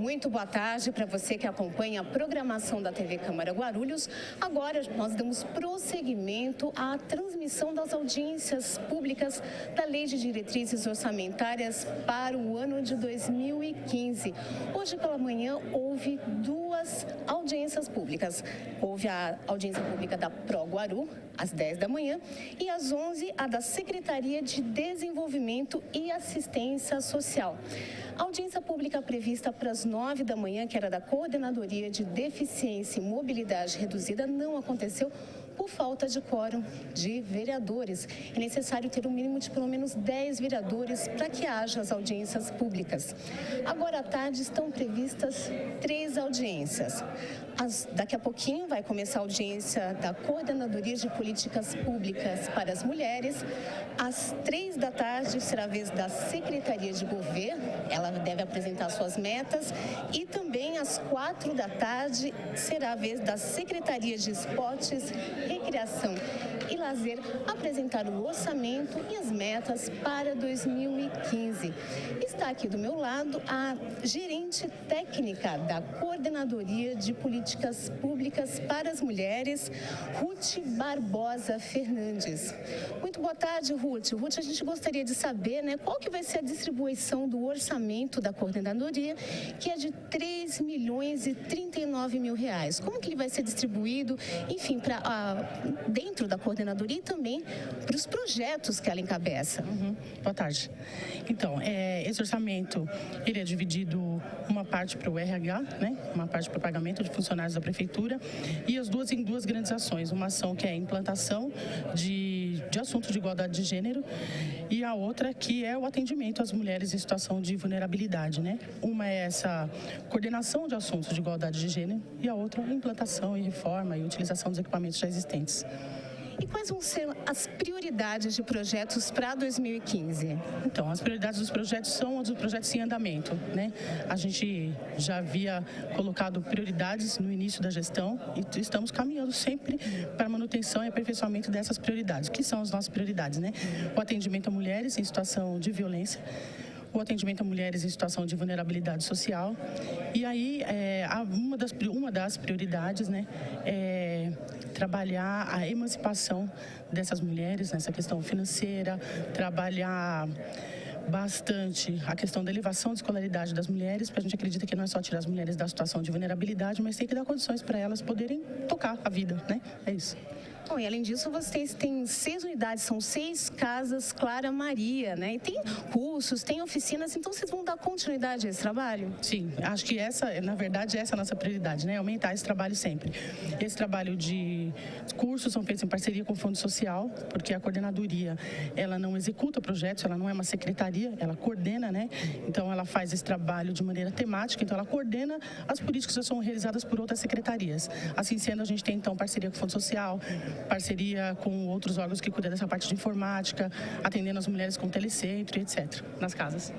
Muito boa tarde para você que acompanha a programação da TV Câmara Guarulhos. Agora nós damos prosseguimento à transmissão das audiências públicas da Lei de Diretrizes Orçamentárias para o ano de 2015. Hoje pela manhã houve duas audiências públicas. Houve a audiência pública da Pro Guaru, às 10 da manhã, e às 11, a da Secretaria de Desenvolvimento e Assistência Social. A audiência pública prevista para as 9 da manhã, que era da Coordenadoria de Deficiência e Mobilidade Reduzida, não aconteceu por falta de quórum de vereadores. É necessário ter um mínimo de pelo menos 10 vereadores para que haja as audiências públicas. Agora à tarde estão previstas 3 audiências. Daqui a pouquinho vai começar a audiência da Coordenadoria de Políticas Públicas para as Mulheres. Às 3 da tarde será a vez da Secretaria de Governo, ela deve apresentar suas metas. E também às 4 da tarde será a vez da Secretaria de Esportes, Recreação e Lazer apresentar o orçamento e as metas para 2015. Está aqui do meu lado a gerente técnica da Coordenadoria de Políticas Públicas para as Mulheres, Ruth Barbosa Fernandes. Muito boa tarde, Ruth. Ruth, a gente gostaria de saber, qual que vai ser a distribuição do orçamento da Coordenadoria, que é de 3 milhões e 39 mil reais. Como que ele vai ser distribuído, enfim, dentro da Coordenadoria e também para os projetos que ela encabeça? Boa tarde. Então, esse orçamento, ele é dividido uma parte para o RH, uma parte para o pagamento de funcionários da Prefeitura e as duas em duas grandes ações. Uma ação que é a implantação de assuntos de igualdade de gênero e a outra que é o atendimento às mulheres em situação de vulnerabilidade, Uma é essa coordenação de assuntos de igualdade de gênero e a outra a implantação e reforma e utilização dos equipamentos já existentes. E quais vão ser as prioridades de projetos para 2015? Então, as prioridades dos projetos são os projetos em andamento, A gente já havia colocado prioridades no início da gestão e estamos caminhando sempre para a manutenção e aperfeiçoamento dessas prioridades. Que são as nossas prioridades, O atendimento a mulheres em situação de violência, o atendimento a mulheres em situação de vulnerabilidade social. E aí, uma das prioridades, é trabalhar a emancipação dessas mulheres nessa questão financeira, trabalhar bastante a questão da elevação de escolaridade das mulheres, porque a gente acredita que não é só tirar as mulheres da situação de vulnerabilidade, mas tem que dar condições para elas poderem tocar a vida, É isso. Bom, e além disso, vocês têm 6 unidades, são 6 casas Clara Maria, E tem cursos, tem oficinas, então vocês vão dar continuidade a esse trabalho? Sim, acho que na verdade, essa é a nossa prioridade, Aumentar esse trabalho sempre. Esse trabalho de cursos são feitos em parceria com o Fundo Social, porque a coordenadoria, ela não executa projetos, ela não é uma secretaria, ela coordena, Então, ela faz esse trabalho de maneira temática, então ela coordena as políticas que são realizadas por outras secretarias. Assim sendo, a gente tem, então, parceria com o Fundo Social, parceria com outros órgãos que cuidam dessa parte de informática, atendendo as mulheres com telecentro e etc., nas casas.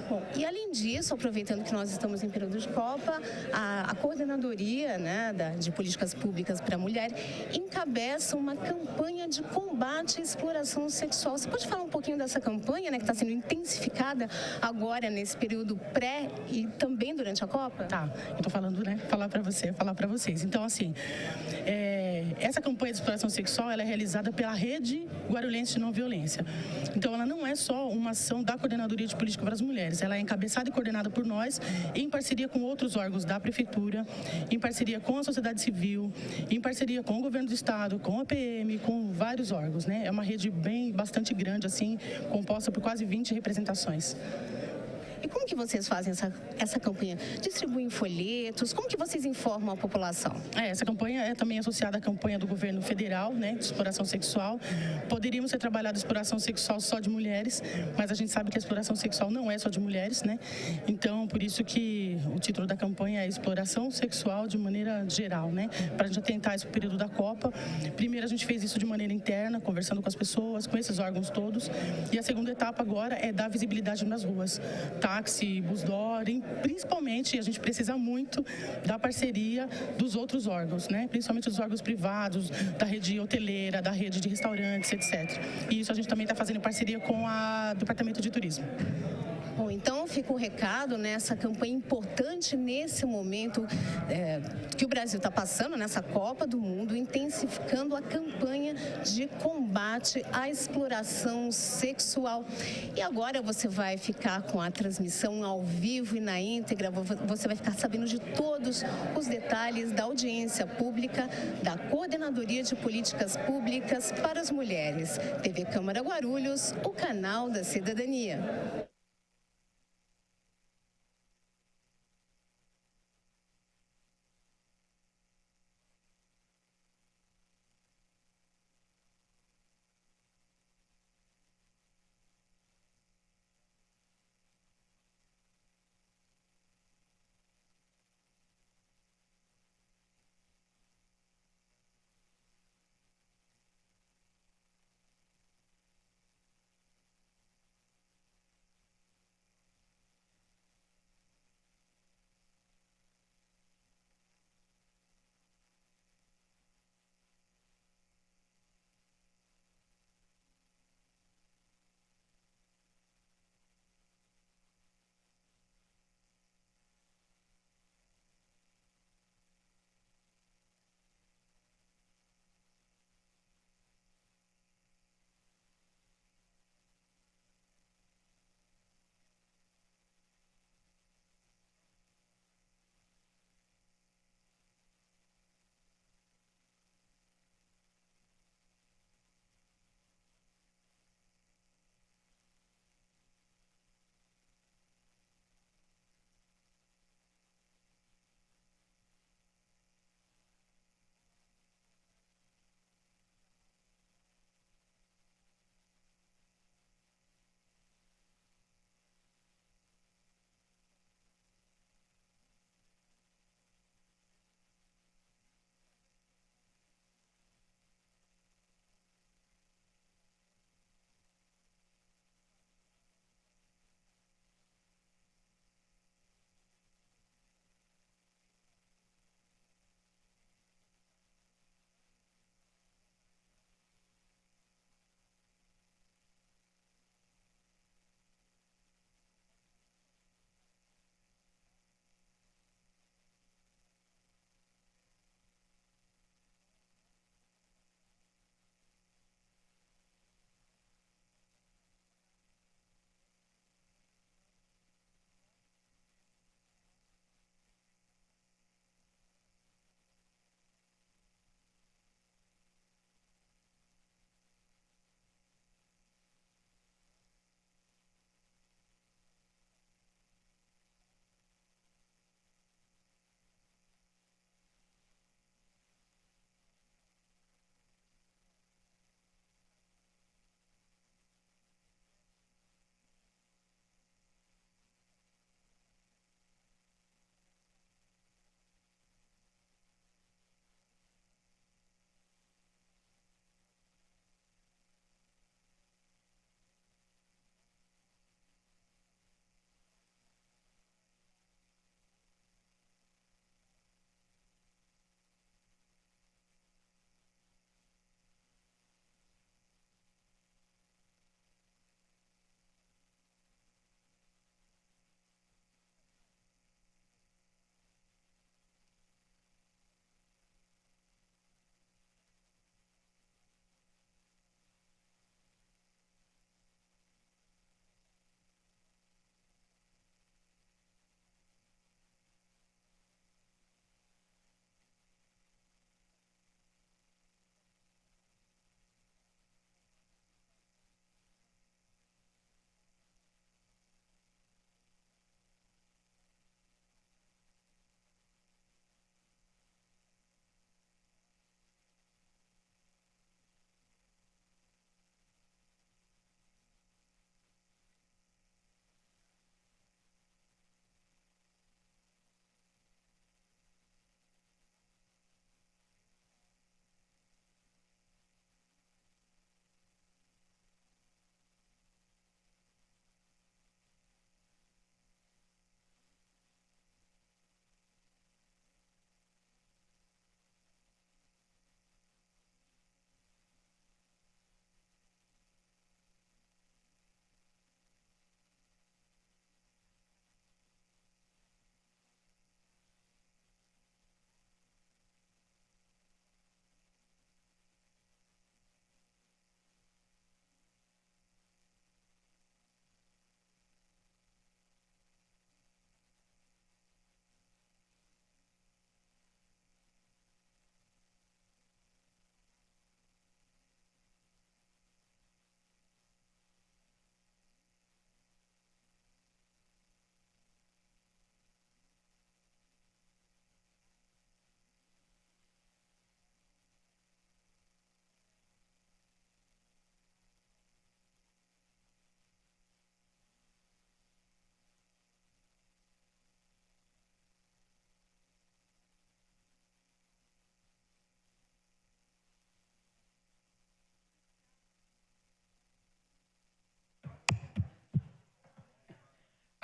Bom, e além disso, aproveitando que nós estamos em período de Copa, a Coordenadoria de Políticas Públicas para a Mulher encabeça uma campanha de combate à exploração sexual. Você pode falar um pouquinho dessa campanha, que está sendo intensificada agora nesse período pré e também durante a Copa? Tá, eu estou falando, falar para vocês. Então, assim, essa campanha de exploração sexual, ela é realizada pela Rede Guarulhense de Não Violência. Então, ela não é só uma ação da Coordenadoria de Política para as Mulheres, ela é encabeçada e coordenada por nós, em parceria com outros órgãos da Prefeitura, em parceria com a sociedade civil, em parceria com o Governo do Estado, com a PM, com vários órgãos, É uma rede bastante grande, assim, composta por quase 20 representações. E como que vocês fazem essa campanha? Distribuem folhetos? Como que vocês informam a população? Essa campanha é também associada à campanha do governo federal, de exploração sexual. Poderíamos ter trabalhado a exploração sexual só de mulheres, mas a gente sabe que a exploração sexual não é só de mulheres, Então, por isso que o título da campanha é Exploração Sexual de maneira geral, Para a gente atentar esse período da Copa. Primeiro, a gente fez isso de maneira interna, conversando com as pessoas, com esses órgãos todos. E a segunda etapa agora é dar visibilidade nas ruas, táxi, busdor, principalmente a gente precisa muito da parceria dos outros órgãos, Principalmente dos órgãos privados, da rede hoteleira, da rede de restaurantes, etc. E isso a gente também está fazendo em parceria com o Departamento de Turismo. Bom, então fica o recado nessa campanha importante nesse momento que o Brasil está passando, nessa Copa do Mundo, intensificando a campanha de combate à exploração sexual. E agora você vai ficar com a transmissão ao vivo e na íntegra, você vai ficar sabendo de todos os detalhes da audiência pública da Coordenadoria de Políticas Públicas para as Mulheres. TV Câmara Guarulhos, o canal da cidadania.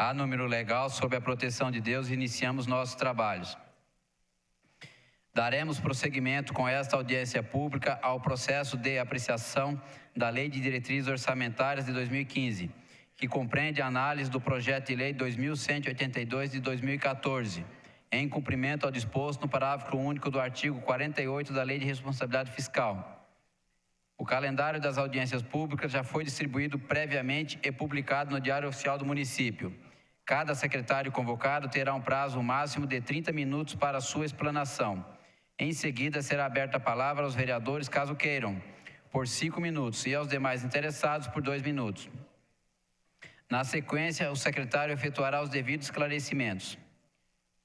Há número legal sob a proteção de Deus e iniciamos nossos trabalhos. Daremos prosseguimento com esta audiência pública ao processo de apreciação da Lei de Diretrizes Orçamentárias de 2015, que compreende a análise do projeto de lei 2182 de 2014, em cumprimento ao disposto no parágrafo único do artigo 48 da Lei de Responsabilidade Fiscal. O calendário das audiências públicas já foi distribuído previamente e publicado no Diário Oficial do Município. Cada secretário convocado terá um prazo máximo de 30 minutos para a sua explanação. Em seguida, será aberta a palavra aos vereadores, caso queiram, por 5 minutos, e aos demais interessados por 2 minutos. Na sequência, o secretário efetuará os devidos esclarecimentos.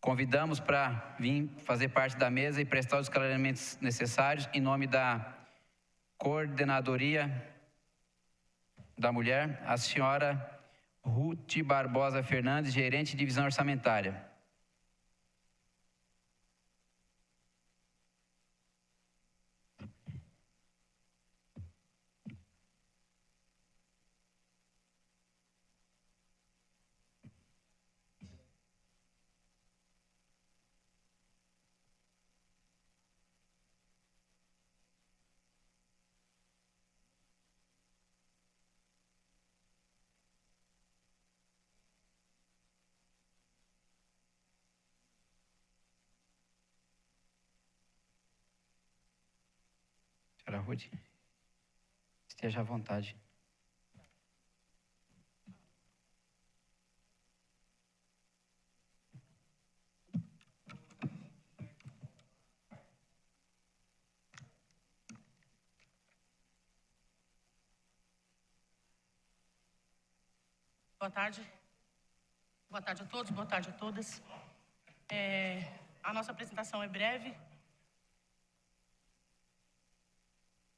Convidamos para vir fazer parte da mesa e prestar os esclarecimentos necessários em nome da Coordenadoria da Mulher, a senhora Ruth Barbosa Fernandes, gerente de divisão orçamentária. Senhora Ruth, esteja à vontade. Boa tarde. Boa tarde a todos, boa tarde a todas. A nossa apresentação é breve.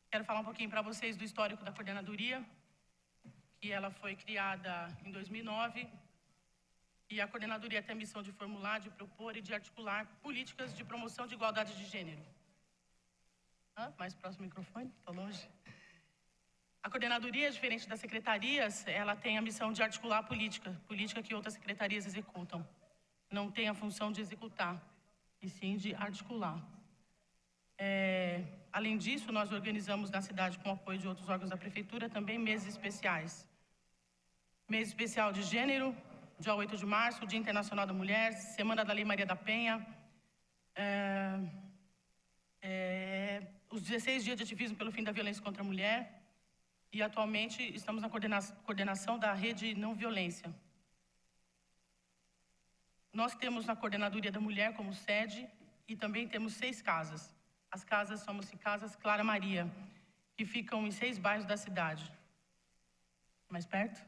Quero falar um pouquinho para vocês do histórico da coordenadoria, que ela foi criada em 2009, e a coordenadoria tem a missão de formular, de propor e de articular políticas de promoção de igualdade de gênero. Mais próximo do microfone, estou longe. A coordenadoria, diferente das secretarias, ela tem a missão de articular a política que outras secretarias executam. Não tem a função de executar, e sim de articular. Além disso, nós organizamos na cidade, com o apoio de outros órgãos da prefeitura, também meses especiais. Mês especial de gênero, dia 8 de março, Dia Internacional da Mulher, Semana da Lei Maria da Penha, os 16 dias de ativismo pelo fim da violência contra a mulher, e atualmente estamos na coordenação da Rede Não Violência. Nós temos na Coordenadoria da Mulher como sede e também temos 6 casas. As casas chamam-se Casas Clara Maria, que ficam em 6 bairros da cidade. Mais perto?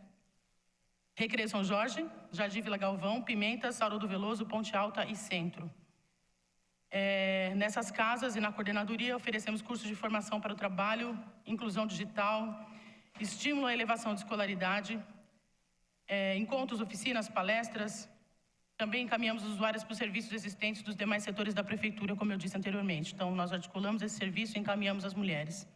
Recreio São Jorge, Jardim Vila Galvão, Pimenta, Saurodo Veloso, Ponte Alta e Centro. Nessas casas e na coordenadoria oferecemos cursos de formação para o trabalho, inclusão digital, estímulo à elevação de escolaridade, encontros, oficinas, palestras. Também encaminhamos usuários para os serviços existentes dos demais setores da prefeitura, como eu disse anteriormente. Então, nós articulamos esse serviço e encaminhamos as mulheres.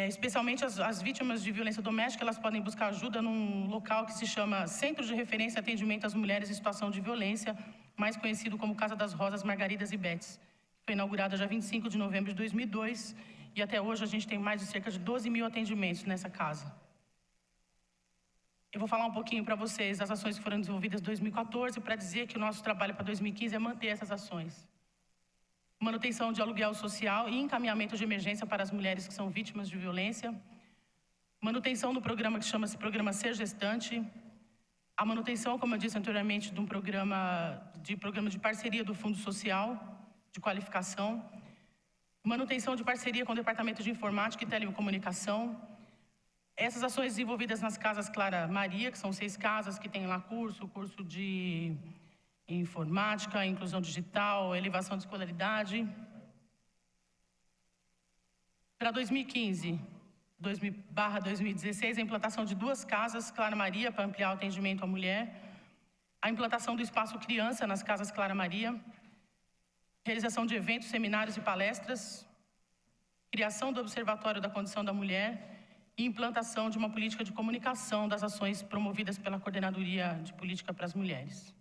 Especialmente as vítimas de violência doméstica, elas podem buscar ajuda num local que se chama Centro de Referência e Atendimento às Mulheres em Situação de Violência, mais conhecido como Casa das Rosas, Margaridas e Betes. Foi inaugurada já 25 de novembro de 2002 e até hoje a gente tem mais de cerca de 12 mil atendimentos nessa casa. Eu vou falar um pouquinho para vocês das ações que foram desenvolvidas em 2014 para dizer que o nosso trabalho para 2015 é manter essas ações. Manutenção de aluguel social e encaminhamento de emergência para as mulheres que são vítimas de violência. Manutenção do programa que chama-se Programa Ser Gestante. A manutenção, como eu disse anteriormente, de um programa de parceria do Fundo Social, de qualificação. Manutenção de parceria com o Departamento de Informática e Telecomunicação. Essas ações desenvolvidas nas Casas Clara Maria, que são 6 casas que têm lá curso de informática, inclusão digital, elevação de escolaridade. Para 2015/2016, a implantação de 2 casas Clara Maria para ampliar o atendimento à mulher, a implantação do espaço criança nas Casas Clara Maria, realização de eventos, seminários e palestras, criação do Observatório da Condição da Mulher e implantação de uma política de comunicação das ações promovidas pela Coordenadoria de Política para as Mulheres.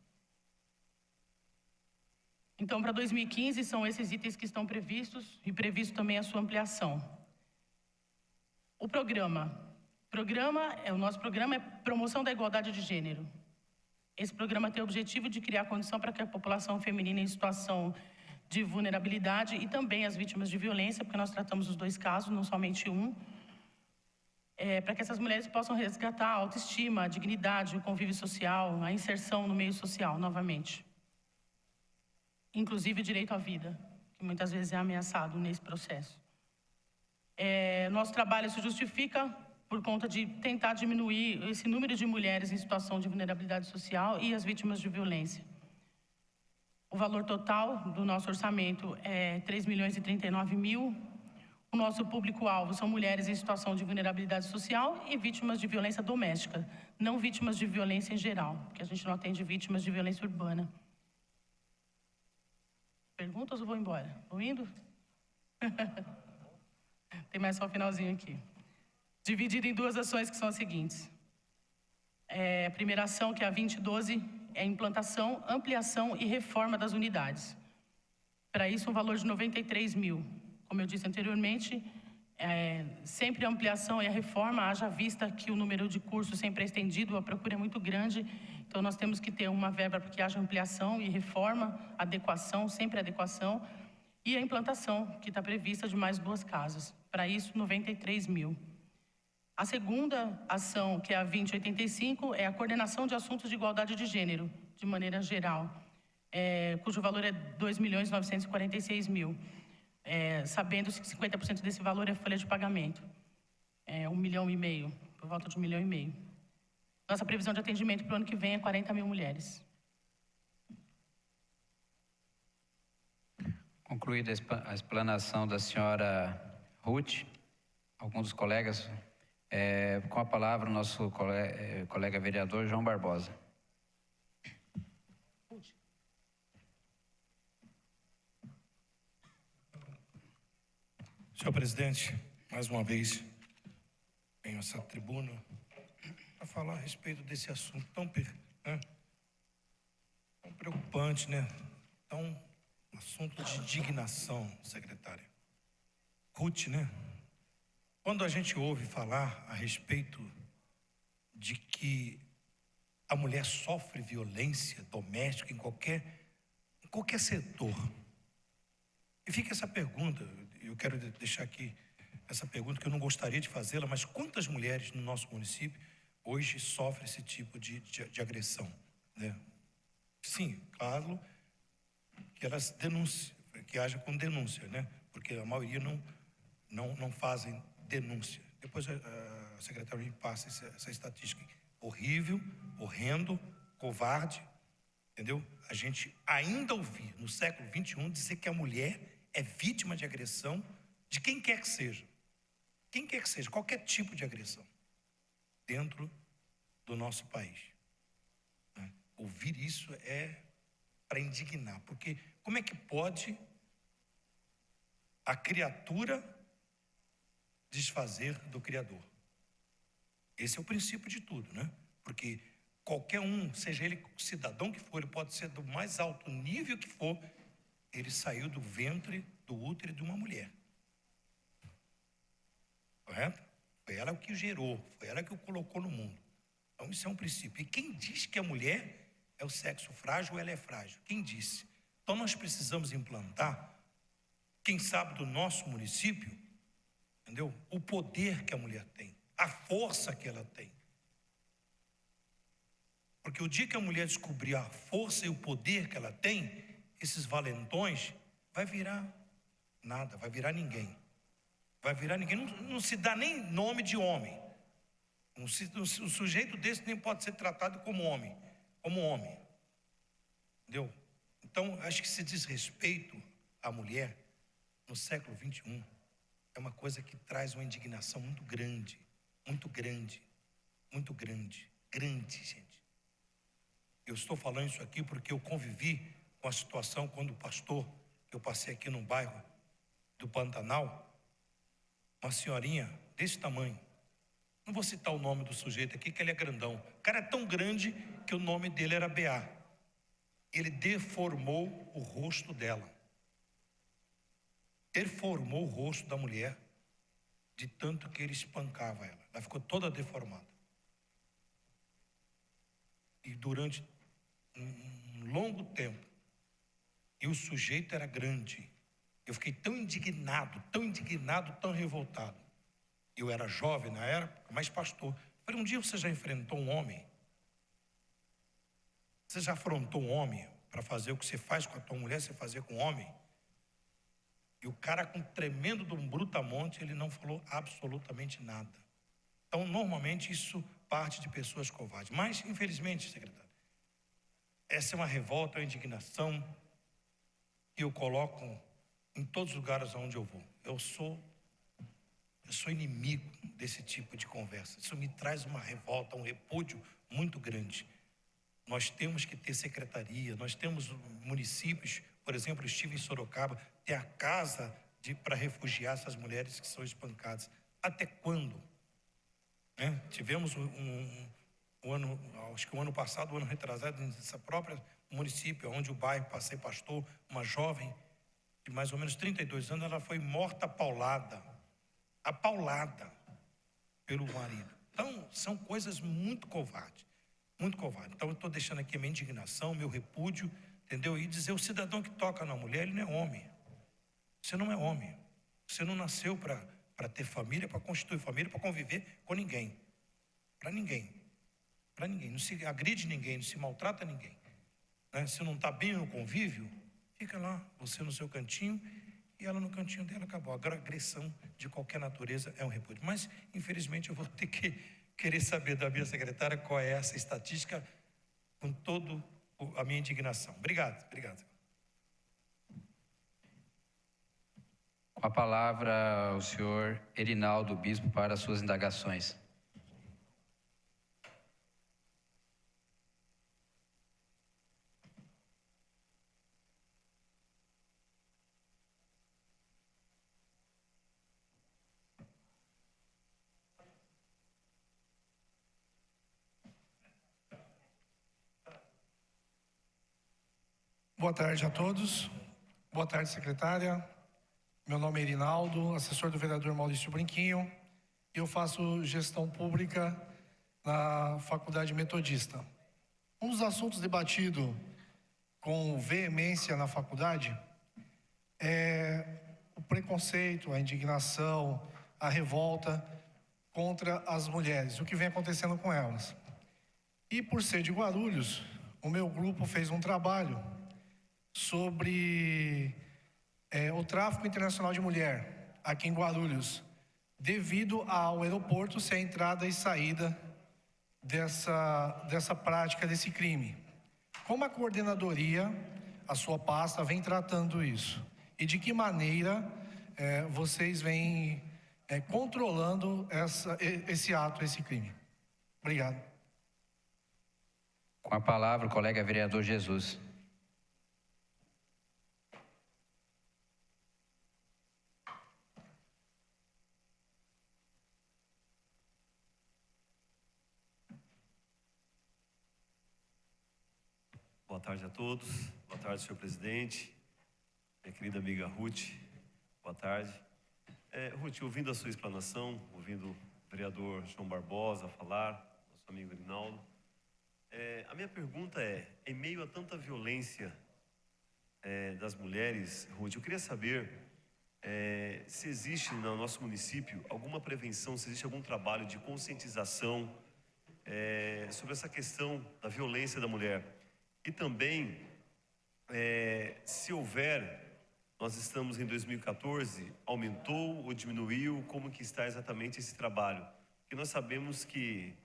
Então, para 2015, são esses itens que estão previstos e previsto também a sua ampliação. O nosso programa é Promoção da Igualdade de Gênero. Esse programa tem o objetivo de criar condição para que a população feminina em situação de vulnerabilidade e também as vítimas de violência, porque nós tratamos os dois casos, não somente um, para que essas mulheres possam resgatar a autoestima, a dignidade, o convívio social, a inserção no meio social, novamente. Inclusive o direito à vida, que muitas vezes é ameaçado nesse processo. Nosso trabalho se justifica por conta de tentar diminuir esse número de mulheres em situação de vulnerabilidade social e as vítimas de violência. O valor total do nosso orçamento é 3.039.000. O nosso público-alvo são mulheres em situação de vulnerabilidade social e vítimas de violência doméstica, não vítimas de violência em geral, porque a gente não atende vítimas de violência urbana. Perguntas ou vou embora? Vou indo? Tem mais só o finalzinho aqui. Dividido em duas ações que são as seguintes. A primeira ação, que é a 2012, é implantação, ampliação e reforma das unidades. Para isso, um valor de 93.000. Como eu disse anteriormente, sempre a ampliação e a reforma, haja vista que o número de cursos sempre é estendido, a procura é muito grande, então nós temos que ter uma verba para que haja ampliação e reforma, adequação, sempre adequação, e a implantação, que está prevista de mais 2 casas. Para isso, 93.000. A segunda ação, que é a 2085, é a coordenação de assuntos de igualdade de gênero, de maneira geral, cujo valor é 2.946.000. Sabendo que 50% desse valor é folha de pagamento. 1,5 milhão, por volta de 1,5 milhão. Nossa previsão de atendimento para o ano que vem é 40.000 mulheres. Concluída a explanação da senhora Ruth, alguns dos colegas, com a palavra o nosso colega vereador João Barbosa. Senhor presidente, mais uma vez venho a essa tribuna para falar a respeito desse assunto tão preocupante, né? Tão assunto de indignação, secretária. Ruth, né? Quando a gente ouve falar a respeito de que a mulher sofre violência doméstica em qualquer setor, e fica essa pergunta, eu quero deixar aqui essa pergunta que eu não gostaria de fazê-la, mas quantas mulheres no nosso município hoje sofrem esse tipo de agressão, né? Sim, claro que elas denunciam, que haja com denúncia, né? Porque a maioria não fazem denúncia. Depois a secretária me passa essa estatística horrível, horrendo, covarde, entendeu? A gente ainda ouvir no século XXI dizer que a mulher é vítima de agressão de quem quer que seja. Quem quer que seja, qualquer tipo de agressão dentro do nosso país. Né? Ouvir isso é para indignar, porque como é que pode a criatura desfazer do Criador? Esse é o princípio de tudo, né? Porque qualquer um, seja ele cidadão que for, ele pode ser do mais alto nível que for, ele saiu do ventre, do útero de uma mulher. Correto? Foi ela que o gerou, foi ela que o colocou no mundo. Então isso é um princípio. E quem diz que a mulher é o sexo frágil ou ela é frágil? Quem disse? Então nós precisamos implantar, quem sabe do nosso município, entendeu? O poder que a mulher tem, a força que ela tem. Porque o dia que a mulher descobrir a força e o poder que ela tem, esses valentões, vai virar nada, vai virar ninguém. Vai virar ninguém, não se dá nem nome de homem. Um sujeito desse nem pode ser tratado como homem. Entendeu? Então, acho que esse desrespeito à mulher no século XXI é uma coisa que traz uma indignação muito grande, gente. Eu estou falando isso aqui porque eu convivi com a situação quando o pastor, eu passei aqui no bairro do Pantanal, uma senhorinha desse tamanho, Não vou citar o nome do sujeito aqui, que ele é grandão. O cara é tão grande que o nome dele era B.A. Ele deformou o rosto dela. Deformou o rosto da mulher, de tanto que ele espancava ela. Ela ficou toda deformada. E durante um longo tempo, e o sujeito era grande. Eu fiquei tão indignado, tão revoltado. Eu era jovem na época, mas pastor. Eu falei, um dia você já enfrentou um homem? Você já afrontou um homem para fazer o que você faz com a tua mulher, você fazer com um homem? E o cara, com tremendo de um brutamonte, ele não falou absolutamente nada. Então, normalmente, isso parte de pessoas covardes. Mas, infelizmente, secretário, essa é uma revolta, uma indignação que eu coloco em todos os lugares onde eu vou. Eu sou inimigo desse tipo de conversa. Isso me traz uma revolta, um repúdio muito grande. Nós temos que ter secretaria, nós temos municípios, por exemplo, eu estive em Sorocaba, ter a casa para refugiar essas mulheres que são espancadas. Até quando? Tivemos acho que o ano passado, o ano retrasado, nessa própria município, onde o bairro Passei Pastor, uma jovem de mais ou menos 32 anos, ela foi morta apaulada pelo marido. Então, são coisas muito covardes, muito covardes. Então, eu estou deixando aqui a minha indignação, meu repúdio, entendeu? E dizer, o cidadão que toca na mulher, ele não é homem. Você não é homem. Você não nasceu para ter família, para constituir família, para conviver com ninguém. Para ninguém. Para ninguém. Não se agride ninguém, não se maltrata ninguém. Se não está bem no convívio, fica lá, você no seu cantinho e ela no cantinho dela, acabou. A agressão de qualquer natureza é um repúdio. Mas, infelizmente, eu vou ter que querer saber da minha secretária qual é essa estatística, com toda a minha indignação. Obrigado. Com a palavra, o senhor Erinaldo Bispo para as suas indagações. Boa tarde a todos. Boa tarde, secretária. Meu nome é Erinaldo, assessor do vereador Maurício Brinquinho. Eu faço gestão pública na Faculdade Metodista. Um dos assuntos debatidos com veemência na faculdade é o preconceito, a indignação, a revolta contra as mulheres, o que vem acontecendo com elas. E por ser de Guarulhos, o meu grupo fez um trabalho sobre o tráfico internacional de mulher aqui em Guarulhos, devido ao aeroporto ser a entrada e saída dessa prática, desse crime. Como a coordenadoria, a sua pasta, vem tratando isso? E de que maneira vocês vêm controlando esse ato, esse crime? Obrigado. Com a palavra, o colega vereador Jesus. Boa tarde a todos. Boa tarde, senhor presidente. Minha querida amiga Ruth. Boa tarde. Ruth, ouvindo a sua explanação, ouvindo o vereador João Barbosa falar, nosso amigo Erinaldo, a minha pergunta em meio a tanta violência das mulheres, Ruth, eu queria saber se existe no nosso município alguma prevenção, se existe algum trabalho de conscientização sobre essa questão da violência da mulher. E também, se houver, nós estamos em 2014, aumentou ou diminuiu, como que está exatamente esse trabalho? Porque nós sabemos que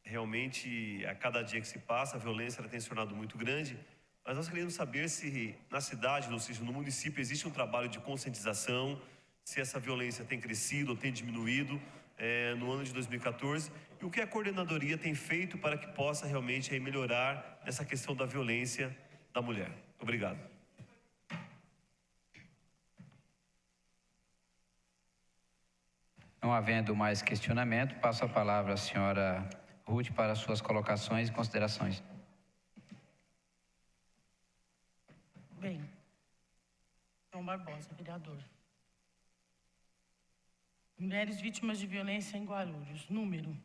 realmente a cada dia que se passa a violência ela tem se tornado muito grande, mas nós queremos saber se na cidade, ou seja, no município, existe um trabalho de conscientização, se essa violência tem crescido ou tem diminuído no ano de 2014, e o que a coordenadoria tem feito para que possa realmente melhorar essa questão da violência da mulher. Obrigado. Não havendo mais questionamento, passo a palavra à senhora Ruth para suas colocações e considerações. Bem, João Barbosa, vereador. Mulheres vítimas de violência em Guarulhos, número.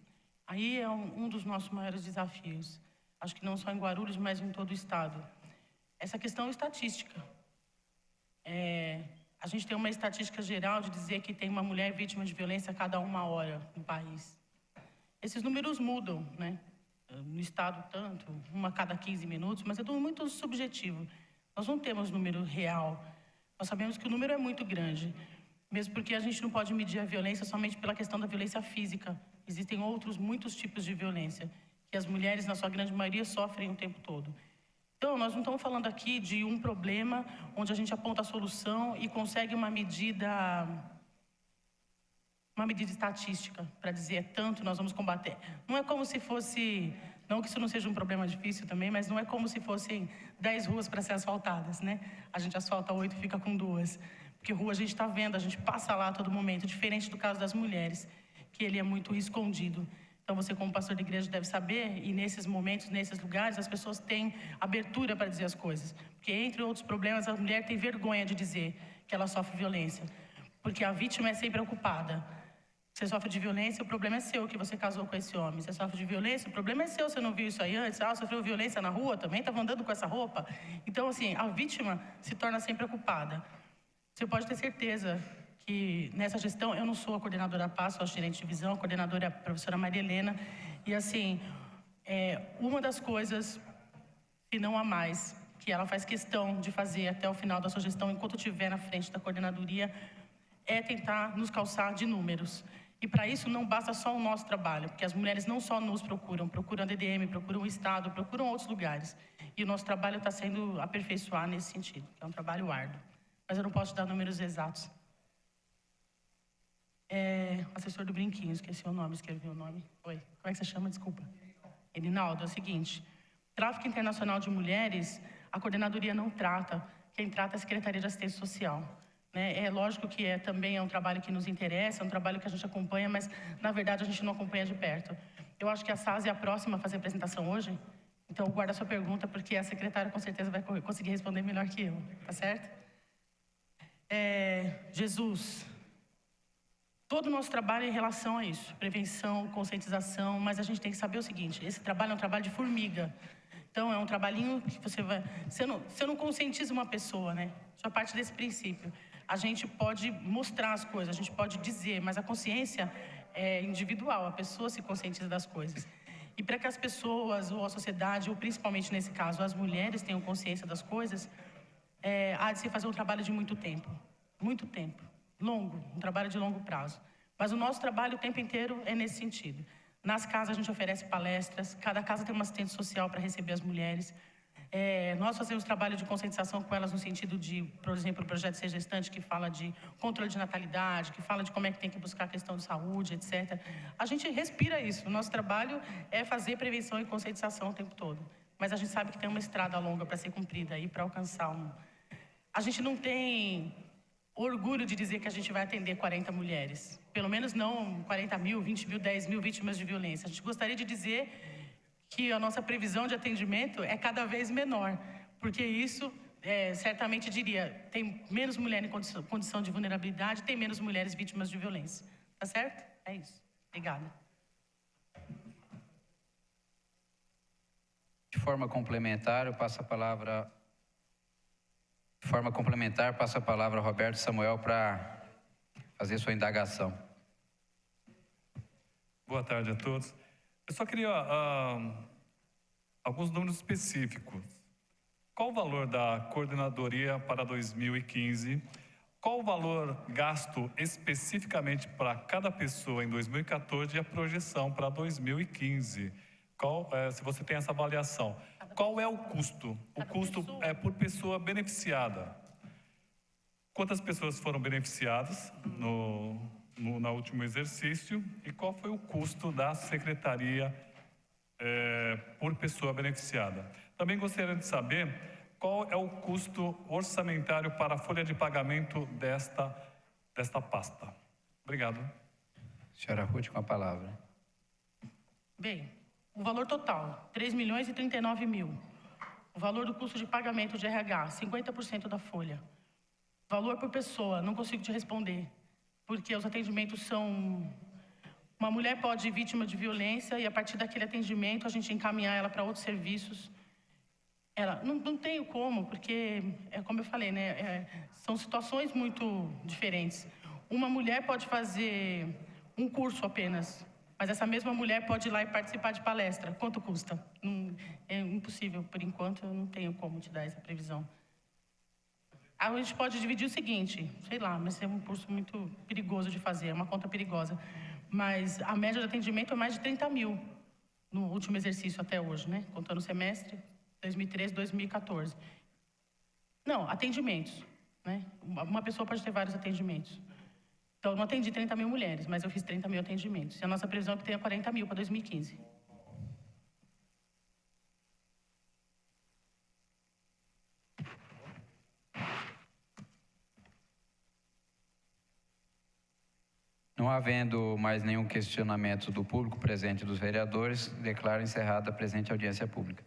Aí é um dos nossos maiores desafios. Acho que não só em Guarulhos, mas em todo o estado. Essa questão estatística. A gente tem uma estatística geral de dizer que tem uma mulher vítima de violência a cada 1 hora no país. Esses números mudam, né? No estado tanto, uma a cada 15 minutos, mas é tudo muito subjetivo. Nós não temos número real. Nós sabemos que o número é muito grande, mesmo porque a gente não pode medir a violência somente pela questão da violência física. Existem muitos tipos de violência, que as mulheres, na sua grande maioria, sofrem o tempo todo. Então, nós não estamos falando aqui de um problema onde a gente aponta a solução e consegue uma medida estatística para dizer tanto nós vamos combater. Não é como se fosse, não que isso não seja um problema difícil também, mas não é como se fossem 10 ruas para ser asfaltadas, né? A gente asfalta 8 e fica com 2. Porque rua a gente está vendo, a gente passa lá a todo momento, diferente do caso das mulheres, que ele é muito escondido. Então, você como pastor de igreja deve saber, e nesses momentos, nesses lugares, as pessoas têm abertura para dizer as coisas. Porque, entre outros problemas, a mulher tem vergonha de dizer que ela sofre violência. Porque a vítima é sempre ocupada. Você sofre de violência, o problema é seu, que você casou com esse homem. Você sofre de violência, o problema é seu, você não viu isso aí antes. Sofreu violência na rua também, estava andando com essa roupa. Então, assim, a vítima se torna sempre ocupada. Você pode ter certeza que nessa gestão, eu não sou a coordenadora PAS, sou a gerente de divisão, a coordenadora é a professora Maria Helena. E, assim, uma das coisas, se não a mais, que ela faz questão de fazer até o final da sua gestão, enquanto estiver na frente da coordenadoria, é tentar nos calçar de números. E para isso não basta só o nosso trabalho, porque as mulheres não só nos procuram a DDM, procuram o Estado, procuram outros lugares. E o nosso trabalho está sendo aperfeiçoado nesse sentido, que é um trabalho árduo. Mas eu não posso dar números exatos. Assessor do Brinquinho, esqueci o nome, escrevi o nome. Oi, como é que você chama? Desculpa. Erinaldo, é o seguinte, tráfico internacional de mulheres, a coordenadoria não trata, quem trata é a Secretaria de Assistência Social. É lógico que também é um trabalho que nos interessa, é um trabalho que a gente acompanha, mas, na verdade, a gente não acompanha de perto. Eu acho que a SAS é a próxima a fazer a apresentação hoje, então guarda a sua pergunta, porque a secretária com certeza vai conseguir responder melhor que eu, tá certo? Jesus, todo o nosso trabalho é em relação a isso, prevenção, conscientização, mas a gente tem que saber o seguinte, esse trabalho é um trabalho de formiga. Então, é um trabalhinho que você não conscientiza uma pessoa, né? Só parte desse princípio. A gente pode mostrar as coisas, a gente pode dizer, mas a consciência é individual, a pessoa se conscientiza das coisas. E para que as pessoas, ou a sociedade, ou principalmente nesse caso, as mulheres tenham consciência das coisas, há de se fazer um trabalho de muito tempo, longo, um trabalho de longo prazo. Mas o nosso trabalho o tempo inteiro é nesse sentido. Nas casas a gente oferece palestras, cada casa tem uma assistente social para receber as mulheres. Nós fazemos trabalho de conscientização com elas no sentido de, por exemplo, o projeto Ser Gestante, que fala de controle de natalidade, que fala de como é que tem que buscar a questão de saúde, etc. A gente respira isso. O nosso trabalho é fazer prevenção e conscientização o tempo todo. Mas a gente sabe que tem uma estrada longa para ser cumprida aí, para alcançar A gente não tem orgulho de dizer que a gente vai atender 40 mulheres. Pelo menos não 40 mil, 20 mil, 10 mil vítimas de violência. A gente gostaria de dizer que a nossa previsão de atendimento é cada vez menor, porque isso certamente diria, tem menos mulheres em condição de vulnerabilidade, tem menos mulheres vítimas de violência. Tá certo? É isso. Obrigada. De forma complementar, passo a palavra ao Roberto Samuel para fazer sua indagação. Boa tarde a todos. Eu só queria alguns números específicos. Qual o valor da coordenadoria para 2015? Qual o valor gasto especificamente para cada pessoa em 2014 e a projeção para 2015? Se você tem essa avaliação. Qual é o custo? O custo é por pessoa beneficiada. Quantas pessoas foram beneficiadas no último exercício e qual foi o custo da secretaria por pessoa beneficiada. Também gostaria de saber qual é o custo orçamentário para a folha de pagamento desta pasta. Obrigado. Senhora Ruth, com a palavra. Bem, o valor total, 3.039.000. O valor do custo de pagamento de RH, 50% da folha. Valor por pessoa, não consigo te responder, porque os atendimentos são... Uma mulher pode ir vítima de violência e, a partir daquele atendimento, a gente encaminhar ela para outros serviços. Ela, não tenho como, porque, como eu falei, né, são situações muito diferentes. Uma mulher pode fazer um curso apenas, mas essa mesma mulher pode ir lá e participar de palestra. Quanto custa? É impossível, por enquanto, eu não tenho como te dar essa previsão. A gente pode dividir o seguinte, sei lá, mas é um curso muito perigoso de fazer, é uma conta perigosa. Mas a média de atendimento é mais de 30.000 no último exercício até hoje, né? Contando o semestre 2013, 2014. Não, atendimentos, né? Uma pessoa pode ter vários atendimentos. Então, eu não atendi 30.000 mulheres, mas eu fiz 30.000 atendimentos. E a nossa previsão é que tenha 40.000 para 2015. Não havendo mais nenhum questionamento do público presente e dos vereadores, declaro encerrada a presente audiência pública.